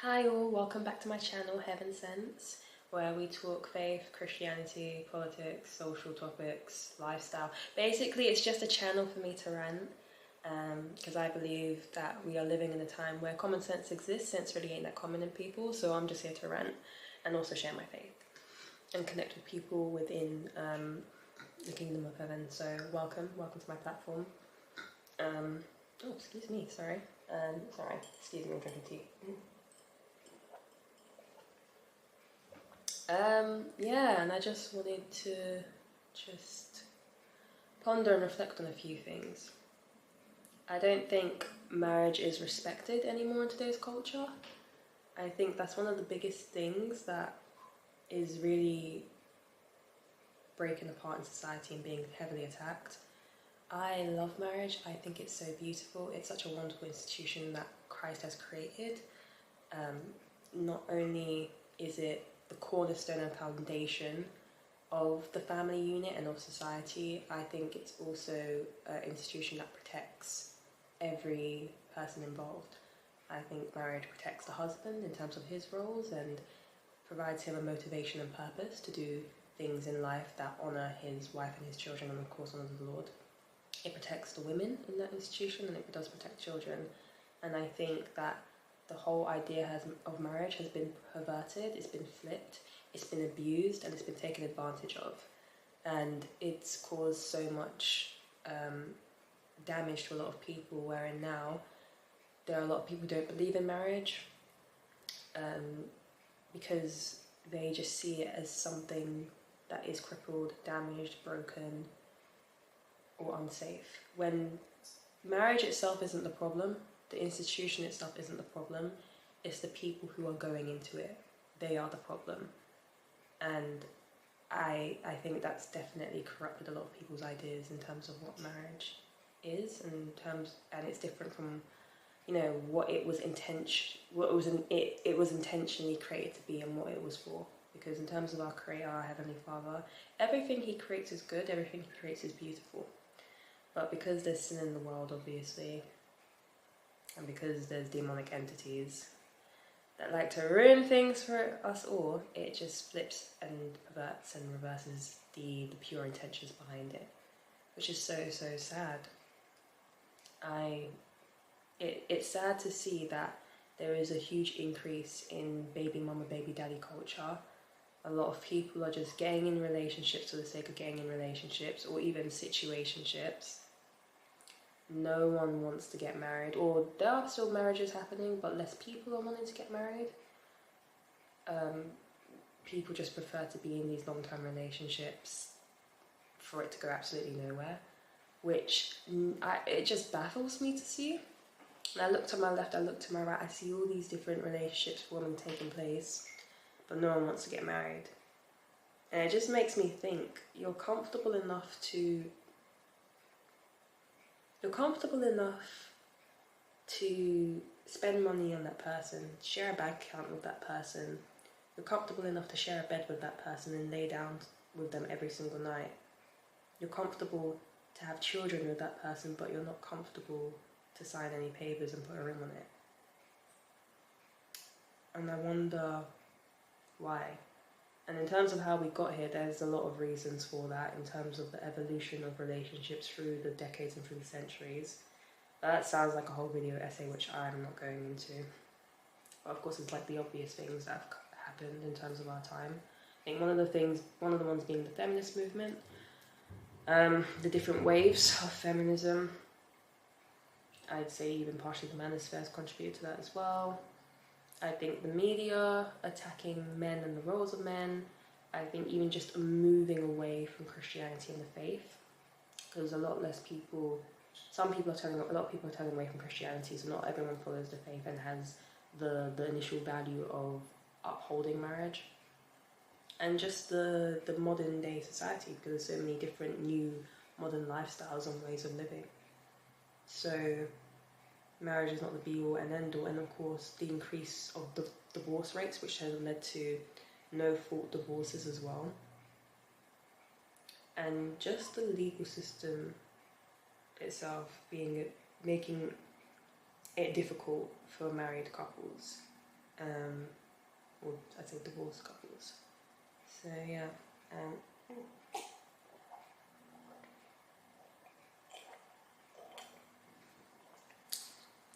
Hi all, welcome back to my channel Heaven Sense, where we talk faith, Christianity, politics, social topics, lifestyle. Basically it's just a channel for me to rant, because I believe that we are living in a time where common sense exists. Sense really ain't that common in people, so I'm just here to rant and also share my faith and connect with people within the kingdom of heaven. So welcome to my platform. Oh, excuse me, sorry. Excuse me, I'm drinking tea. Yeah, and I just wanted to ponder and reflect on a few things. I don't think marriage is respected anymore in today's culture. I think that's one of the biggest things that is really breaking apart in society and being heavily attacked. I love marriage. I think it's so beautiful. It's such a wonderful institution that Christ has created. Not only is it the cornerstone and foundation of the family unit and of society, I think it's also an institution that protects every person involved. I think marriage protects the husband in terms of his roles and provides him a motivation and purpose to do things in life that honour his wife and his children and of course honour the Lord. It protects the women in that institution and it does protect children. And I think that the whole idea of marriage has been perverted, it's been flipped, it's been abused and it's been taken advantage of. And it's caused so much damage to a lot of people, wherein now there are a lot of people who don't believe in marriage because they just see it as something that is crippled, damaged, broken or unsafe. When marriage itself isn't the problem, the institution itself isn't the problem, it's the people who are going into it. They are the problem. And I think that's definitely corrupted a lot of people's ideas in terms of what marriage is, and it's different from, you know, what it was it was intentionally created to be and what it was for. Because in terms of our Creator, our Heavenly Father, everything He creates is good, everything He creates is beautiful. But because there's sin in the world, obviously, and because there's demonic entities that like to ruin things for us all, it just flips and perverts and reverses the pure intentions behind it, which is so sad. It's sad to see that there is a huge increase in baby mama, baby daddy culture. A lot of people are just getting in relationships for the sake of getting in relationships, or even situationships. No one wants to get married, or there are still marriages happening, but less people are wanting to get married. People just prefer to be in these long-term relationships for it to go absolutely nowhere, which it just baffles me to see. And I look to my left, I look to my right, I see all these different relationships forming, taking place, but no one wants to get married. And it just makes me think, you're comfortable enough to spend money on that person, share a bank account with that person, you're comfortable enough to share a bed with that person and lay down with them every single night. You're comfortable to have children with that person, but you're not comfortable to sign any papers and put a ring on it. And I wonder why. And in terms of how we got here, there's a lot of reasons for that in terms of the evolution of relationships through the decades and through the centuries. That sounds like a whole video essay, which I'm not going into. But of course, it's like the obvious things that have happened in terms of our time. I think one of the ones being the feminist movement, the different waves of feminism. I'd say even partially the manosphere has contributed to that as well. I think the media attacking men and the roles of men. I think even just moving away from Christianity and the faith, because a lot of people are turning away from Christianity, so not everyone follows the faith and has the initial value of upholding marriage. And just the modern day society, because there's so many different new modern lifestyles and ways of living. So marriage is not the be-all and end-all, and of course the increase of the divorce rates, which has led to no-fault divorces as well. And just the legal system itself making it difficult for married couples or I'd say divorced couples. So yeah,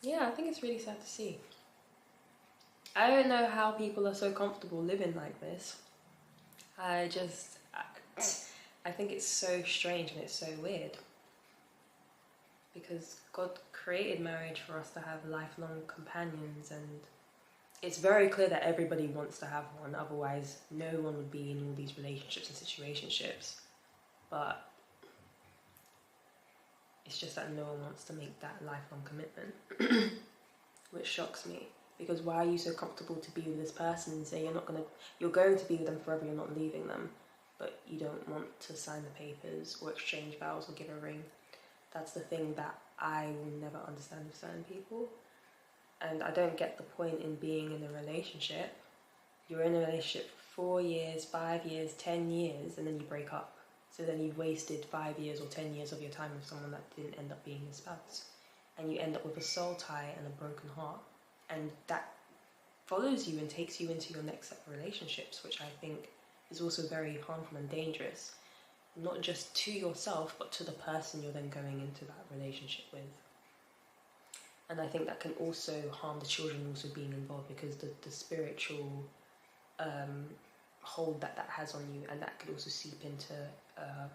yeah, I think it's really sad to see. I don't know how people are so comfortable living like this. I think it's so strange and it's so weird. Because God created marriage for us to have lifelong companions, and it's very clear that everybody wants to have one, otherwise no one would be in all these relationships and situationships. But it's just that no one wants to make that lifelong commitment, which shocks me. Because why are you so comfortable to be with this person and say you're going to be with them forever, you're not leaving them, but you don't want to sign the papers or exchange vows or give a ring? That's the thing that I will never understand with certain people. And I don't get the point in being in a relationship. You're in a relationship for 4 years, 5 years, 10 years, and then you break up. So then you've wasted 5 years or 10 years of your time with someone that didn't end up being your spouse. And you end up with a soul tie and a broken heart. And that follows you and takes you into your next set of relationships, which I think is also very harmful and dangerous. Not just to yourself, but to the person you're then going into that relationship with. And I think that can also harm the children also being involved, because the spiritual hold that has on you, and that could also seep into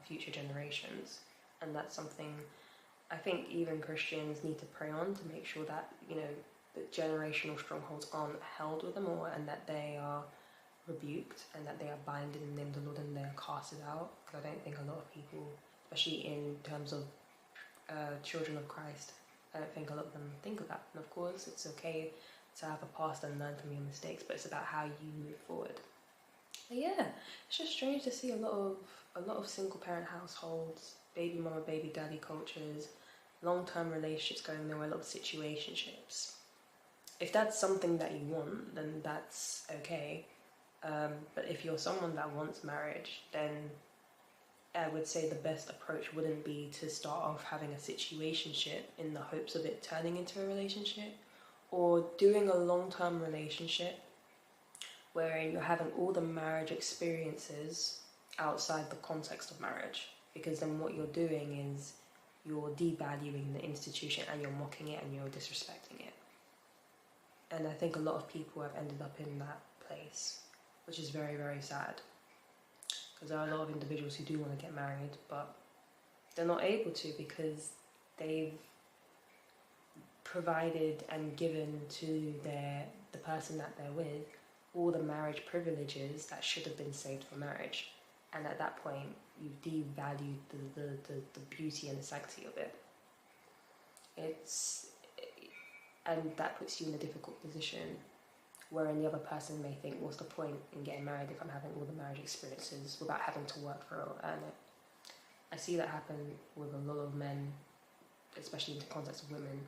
future generations. And that's something I think even Christians need to pray on, to make sure that, the generational strongholds aren't held with them, and that they are rebuked, and that they are binded in the name of the Lord, and they are casted out. Because I don't think a lot of people, especially in terms of children of Christ, I don't think a lot of them think of that. And of course, it's okay to have a past and learn from your mistakes, but it's about how you move forward. But yeah, it's just strange to see a lot of single parent households, baby mama, baby daddy cultures, long-term relationships going nowhere, a lot of situationships. If that's something that you want, then that's okay. But if you're someone that wants marriage, then I would say the best approach wouldn't be to start off having a situationship in the hopes of it turning into a relationship, or doing a long-term relationship wherein you're having all the marriage experiences outside the context of marriage. Because then what you're doing is you're devaluing the institution, and you're mocking it, and you're disrespecting it. And I think a lot of people have ended up in that place, which is very, very sad. Because there are a lot of individuals who do want to get married, but they're not able to, because they've provided and given to the person that they're with all the marriage privileges that should have been saved for marriage. And at that point, you've devalued the beauty and the sanctity of it. And that puts you in a difficult position, wherein the other person may think, what's the point in getting married if I'm having all the marriage experiences without having to work for it or earn it? I see that happen with a lot of men, especially in the context of women.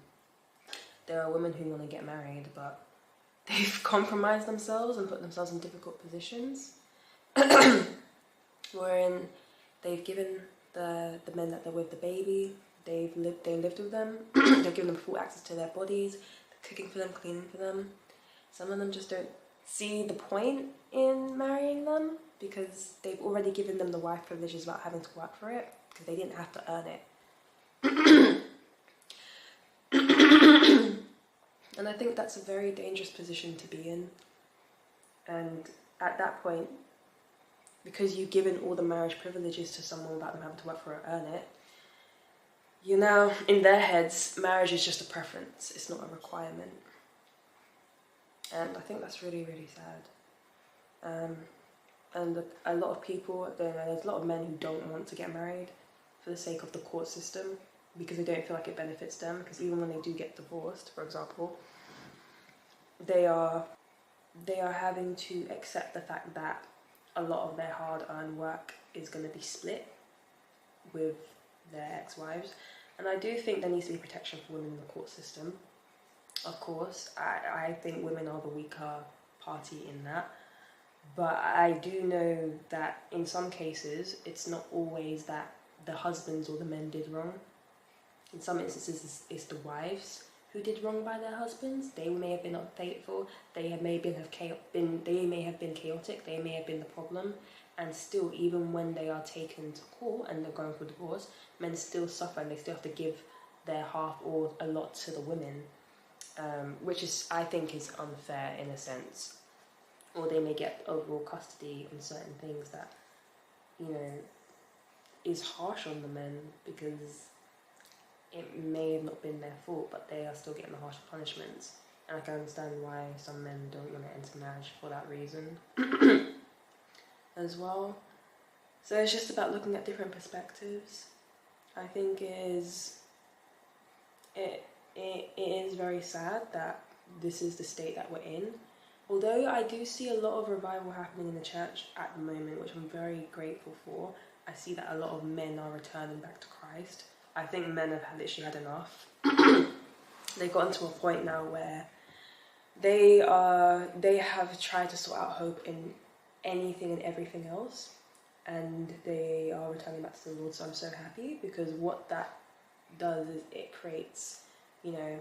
There are women who want to get married, but they've compromised themselves and put themselves in difficult positions, wherein they've given the men that they're with the baby, they lived with them, they've given them full access to their bodies, they're cooking for them, cleaning for them. Some of them just don't see the point in marrying them, because they've already given them the wife privileges without having to work for it, because they didn't have to earn it. And I think that's a very dangerous position to be in. And at that point, because you've given all the marriage privileges to someone without them having to work for it or earn it, you know, in their heads, marriage is just a preference, it's not a requirement. And I think that's really, really sad. And a lot of people, there's a lot of men who don't want to get married for the sake of the court system, because they don't feel like it benefits them. Because even when they do get divorced, for example, they are having to accept the fact that a lot of their hard-earned work is going to be split with their ex-wives. And I do think there needs to be protection for women in the court system. Of course, I think women are the weaker party in that. But I do know that in some cases, it's not always that the husbands or the men did wrong. In some instances, it's the wives who did wrong by their husbands. They may have been unfaithful, they may have been chaotic, they may have been the problem, and still, even when they are taken to court and they're going for divorce, men still suffer and they still have to give their half or a lot to the women, which is, I think, is unfair in a sense. Or they may get overall custody on certain things that, you know, is harsh on the men because it may have not been their fault, but they are still getting the harsh punishments. And I can understand why some men don't want to enter marriage for that reason as well. So it's just about looking at different perspectives. I think it is very sad that this is the state that we're in. Although I do see a lot of revival happening in the church at the moment, which I'm very grateful for. I see that a lot of men are returning back to Christ. I think men have literally had enough. They've gotten to a point now where they have tried to sort out hope in anything and everything else, and they are returning back to the Lord. So I'm so happy, because what that does is it creates, you know,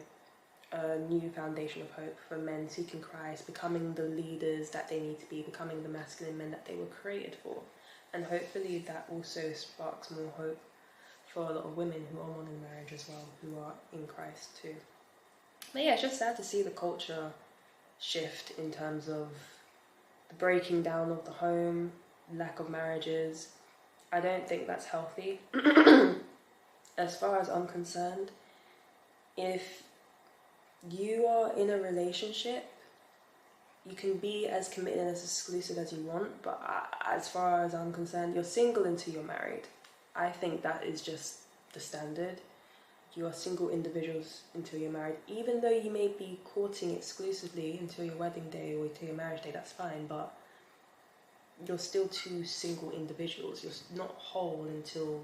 a new foundation of hope for men seeking Christ, becoming the leaders that they need to be, becoming the masculine men that they were created for. And hopefully that also sparks more hope for a lot of women who are wanting marriage as well, who are in Christ too. But yeah, it's just sad to see the culture shift in terms of the breaking down of the home, lack of marriages. I don't think that's healthy. As far as I'm concerned, if you are in a relationship, you can be as committed and as exclusive as you want, but as far as I'm concerned, you're single until you're married. I think that is just the standard. You are single individuals until you're married. Even though you may be courting exclusively until your wedding day or until your marriage day, that's fine, but you're still two single individuals. You're not whole until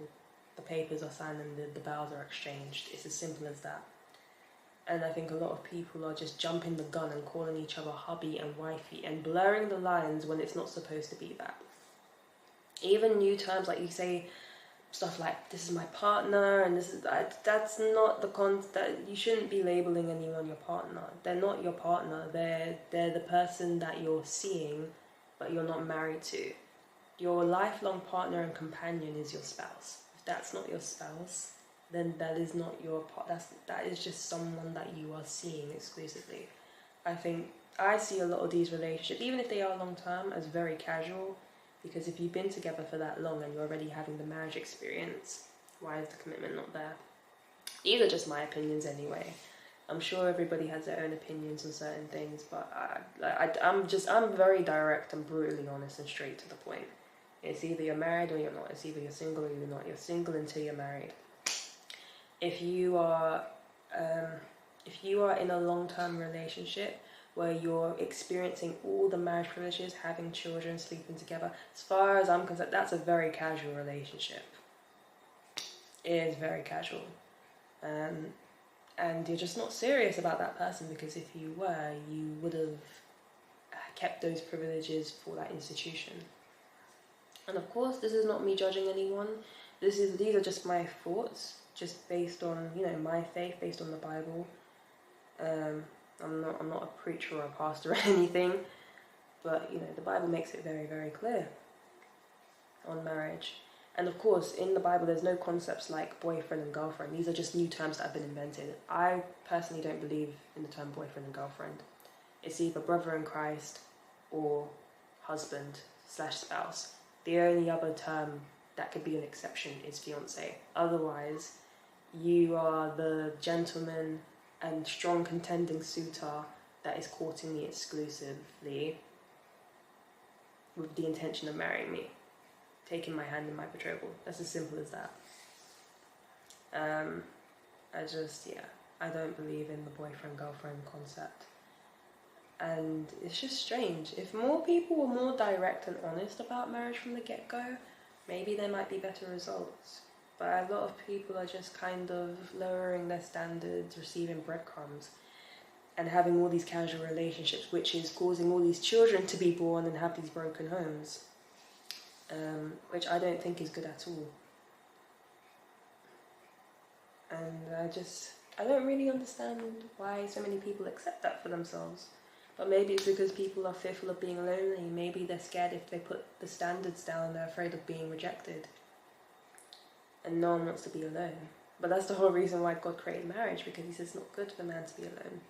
the papers are signed and the vows are exchanged. It's as simple as that. And I think a lot of people are just jumping the gun and calling each other hubby and wifey and blurring the lines when it's not supposed to be that. Even new terms, like you say stuff like, this is my partner, and this is that's not the that you shouldn't be labeling anyone your partner. They're not your partner. They're the person that you're seeing, but you're not married to. Your lifelong partner and companion is your spouse. If that's not your spouse, then that is not your that is just someone that you are seeing exclusively. I think I see a lot of these relationships, even if they are long term, as very casual, because if you've been together for that long and you're already having the marriage experience, why is the commitment not there? These are just my opinions anyway. I'm sure everybody has their own opinions on certain things, but I'm very direct and brutally honest and straight to the point. It's either you're married or you're not. It's either you're single or you're not. You're single until you're married. If you are in a long-term relationship where you're experiencing all the marriage privileges, having children, sleeping together, as far as I'm concerned, that's a very casual relationship. It is very casual. And you're just not serious about that person, because if you were, you would have kept those privileges for that institution. And of course, this is not me judging anyone. These are just my thoughts, just based on, you know, my faith, based on the Bible. I'm not a preacher or a pastor or anything, but, you know, the Bible makes it very, very clear on marriage. And of course, in the Bible, there's no concepts like boyfriend and girlfriend. These are just new terms that have been invented. I personally don't believe in the term boyfriend and girlfriend. It's either brother in Christ or husband/spouse. The only other term that could be an exception is fiancé. Otherwise, you are the gentleman and strong contending suitor that is courting me exclusively with the intention of marrying me, taking my hand in my betrothal. That's as simple as that. I don't believe in the boyfriend-girlfriend concept. And it's just strange. If more people were more direct and honest about marriage from the get-go, maybe there might be better results. But a lot of people are just kind of lowering their standards, receiving breadcrumbs, and having all these casual relationships, which is causing all these children to be born and have these broken homes, which I don't think is good at all. And I don't really understand why so many people accept that for themselves. But maybe it's because people are fearful of being lonely. Maybe they're scared if they put the standards down, they're afraid of being rejected. And no one wants to be alone. But that's the whole reason why God created marriage, because he says it's not good for man to be alone.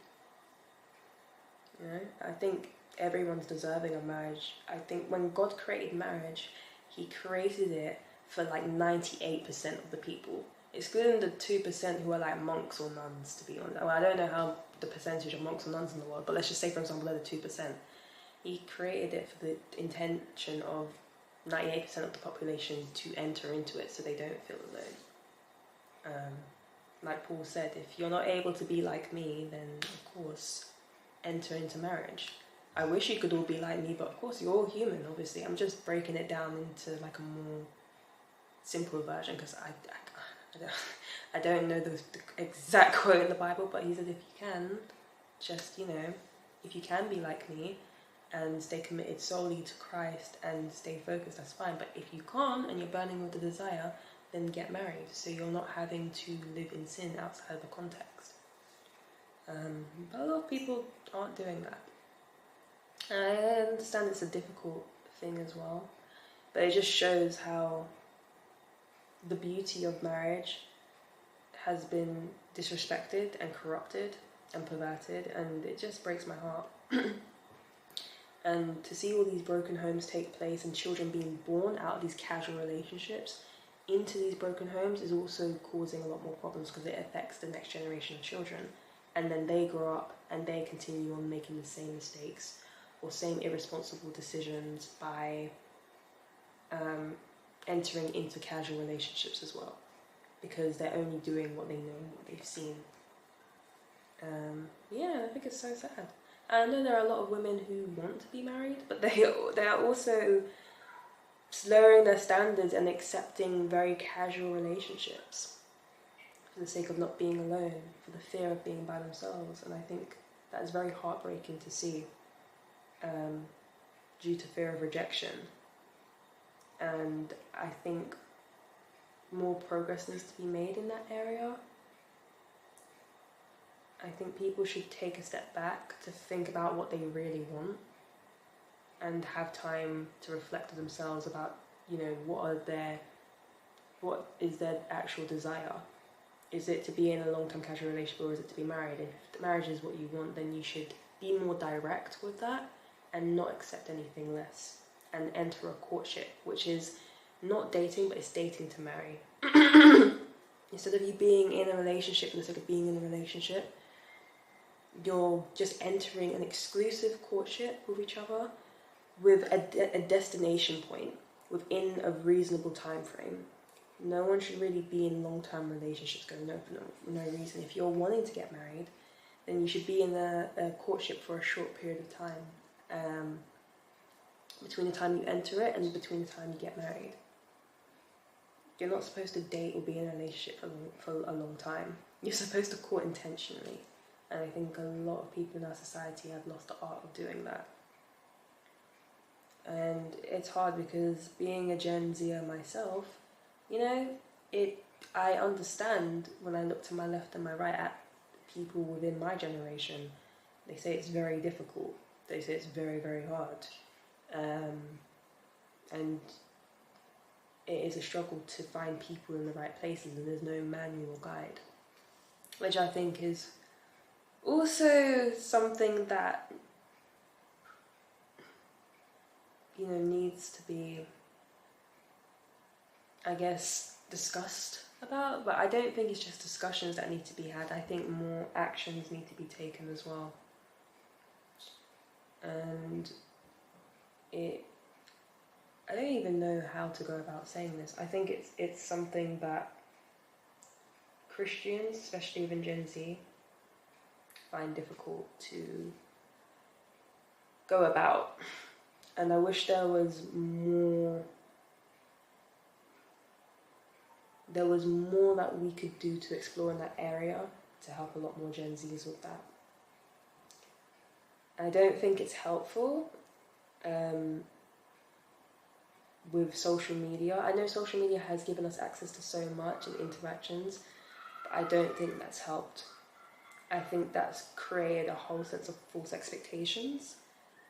You know, I think everyone's deserving of marriage. I think when God created marriage, he created it for like 98% of the people, excluding the 2% who are like monks or nuns, to be honest. Well, I don't know how the percentage of monks or nuns in the world, but let's just say, for example, they're the 2%. He created it for the intention of 98% of the population to enter into it so they don't feel alone. Like Paul said, if you're not able to be like me, then of course enter into marriage. I wish you could all be like me, but of course you're all human, obviously. I'm just breaking it down into like a more simple version, because I don't know the exact quote in the Bible, but he said if you can, just, you know, if you can be like me and stay committed solely to Christ and stay focused, that's fine. But if you can't and you're burning with the desire, then get married, so you're not having to live in sin outside of the context. But a lot of people aren't doing that. And I understand it's a difficult thing as well, but it just shows how the beauty of marriage has been disrespected and corrupted and perverted, and it just breaks my heart. And to see all these broken homes take place and children being born out of these casual relationships into these broken homes is also causing a lot more problems, because it affects the next generation of children, and then they grow up and they continue on making the same mistakes or same irresponsible decisions by entering into casual relationships as well, because they're only doing what they know, what they've seen. Yeah, I think it's so sad. I know there are a lot of women who want to be married, but they are also lowering their standards and accepting very casual relationships for the sake of not being alone, for the fear of being by themselves. And I think that is very heartbreaking to see, due to fear of rejection. And I think more progress needs to be made in that area. I think people should take a step back to think about what they really want and have time to reflect to themselves about, you know, what is their actual desire. Is it to be in a long-term casual relationship, or is it to be married? If marriage is what you want, then you should be more direct with that and not accept anything less, and enter a courtship, which is not dating, but it's dating to marry. Instead of you being in a relationship for the sake of being in a relationship, you're just entering an exclusive courtship with each other with a destination point within a reasonable time frame. No one should really be in long-term relationships going on for no reason. If you're wanting to get married, then you should be in a courtship for a short period of time, between the time you enter it and between the time you get married. You're not supposed to date or be in a relationship for a long time. You're supposed to court intentionally. And I think a lot of people in our society have lost the art of doing that. And it's hard, because being a Gen Zer myself, you know, I understand when I look to my left and my right at people within my generation. They say it's very difficult. They say it's very, very hard. And it is a struggle to find people in the right places, and there's no manual guide, which I think is also something that, you know, needs to be, I guess, discussed about. But I don't think it's just discussions that need to be had. I think more actions need to be taken as well. And I don't even know how to go about saying this. I think it's something that Christians, especially within Gen Z, find difficult to go about. And I wish there was more that we could do to explore in that area to help a lot more Gen Zs with that. I don't think it's helpful with social media. I know social media has given us access to so much and interactions, but I don't think that's helped. I think that's created a whole sense of false expectations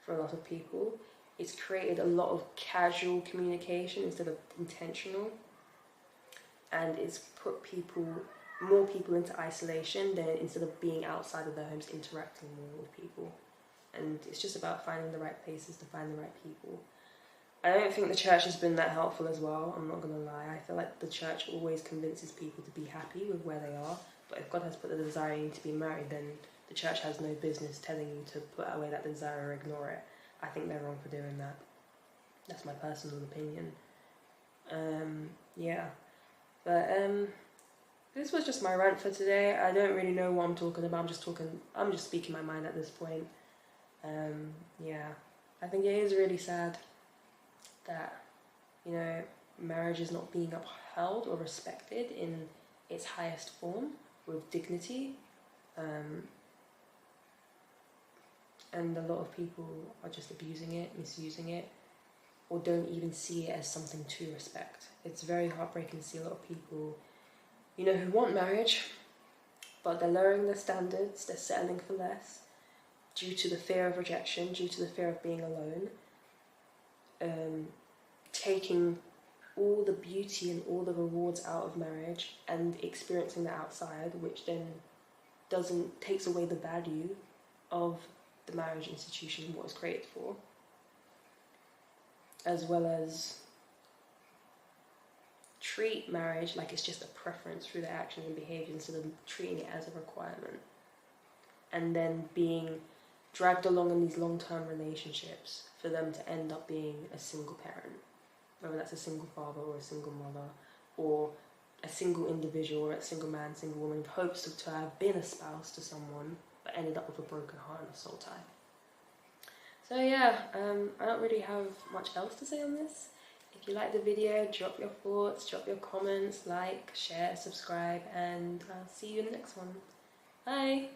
for a lot of people. It's created a lot of casual communication instead of intentional, and it's put more people into isolation than instead of being outside of their homes interacting more with people. And it's just about finding the right places to find the right people. I don't think the church has been that helpful as well, I'm not going to lie. I feel like the church always convinces people to be happy with where they are, but if God has put the desire in you to be married, then the church has no business telling you to put away that desire or ignore it. I think they're wrong for doing that. That's my personal opinion. Yeah. But this was just my rant for today. I don't really know what I'm talking about. I'm just speaking my mind at this point. Yeah. I think it is really sad that, you know, marriage is not being upheld or respected in its highest form with dignity. And a lot of people are just abusing it, misusing it, or don't even see it as something to respect. It's very heartbreaking to see a lot of people, you know, who want marriage, but they're lowering their standards, they're settling for less, due to the fear of rejection, due to the fear of being alone, taking all the beauty and all the rewards out of marriage and experiencing the outside, which then takes away the value of the marriage institution, what it's created for, as well as treat marriage like it's just a preference through their actions and behaviours instead of treating it as a requirement, and then being dragged along in these long-term relationships for them to end up being a single parent, whether that's a single father or a single mother, or a single individual or a single man, single woman, in hopes of to have been a spouse to someone but ended up with a broken heart and a soul tie. So yeah, I don't really have much else to say on this. If you like the video, drop your thoughts, drop your comments, like, share, subscribe, and I'll see you in the next one. Bye!